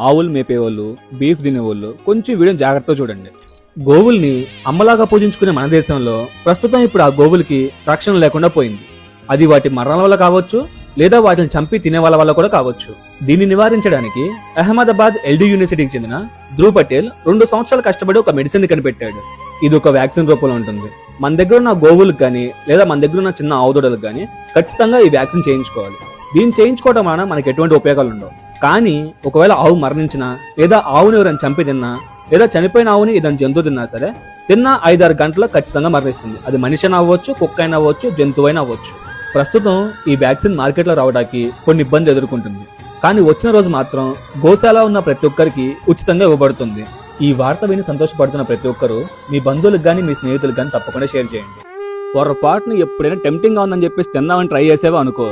ఆవులు మేపేవాళ్ళు, బీఫ్ తినేవాళ్ళు కొంచెం వీడియో జాగ్రత్తగా చూడండి. గోవుల్ని అమ్మలాగా పూజించుకునే మన దేశంలో ప్రస్తుతం ఇప్పుడు ఆ గోవులకి రక్షణ లేకుండా పోయింది. అది వాటి మరణాల వల్ల కావచ్చు, లేదా వాటిని చంపి తినే వాళ్ళ వల్ల కూడా కావచ్చు. దీన్ని నివారించడానికి అహ్మదాబాద్ ఎల్డీ యూనివర్సిటీకి చెందిన ధ్రువ్ పటేల్ 2 సంవత్సరాలు కష్టపడి ఒక మెడిసిన్ కనిపెట్టాడు. ఇది ఒక వ్యాక్సిన్ రూపంలో ఉంటుంది. మన దగ్గర ఉన్న గోవులకు కానీ లేదా మన దగ్గర ఉన్న చిన్న ఆవుదూడలకు కానీ ఖచ్చితంగా ఈ వ్యాక్సిన్ చేయించుకోవాలి. దీన్ని చేయించుకోవడం వలన మనకి ఎటువంటి ఉపయోగాలు ఉండవు. కానీ ఒకవేళ ఆవు మరణించినా లేదా ఆవుని ఎవరైనా చంపి తిన్నా లేదా చనిపోయిన ఆవుని ఏదైనా జంతువు తిన్నా సరే తిన్న 5-6 గంటల్లో ఖచ్చితంగా మరణిస్తుంది. అది మనిషి అయినా అవ్వచ్చు, కుక్క అయినా అవ్వచ్చు, జంతువు అయినా అవ్వచ్చు. ప్రస్తుతం ఈ వ్యాక్సిన్ మార్కెట్లో రావడానికి కొన్ని ఇబ్బంది ఎదుర్కొంటుంది. కానీ వచ్చిన రోజు మాత్రం గోశాల ఉన్న ప్రతి ఒక్కరికి ఉచితంగా ఇవ్వబడుతుంది. ఈ వార్త విని సంతోషపడుతున్న ప్రతి ఒక్కరు మీ బంధువులకు కానీ మీ స్నేహితులకు కానీ తప్పకుండా షేర్ చేయండి. పొరపాటును ఎప్పుడైనా టెంప్టింగ్ గా ఉందని చెప్పేసి తిందామని ట్రై చేసేవా అనుకో,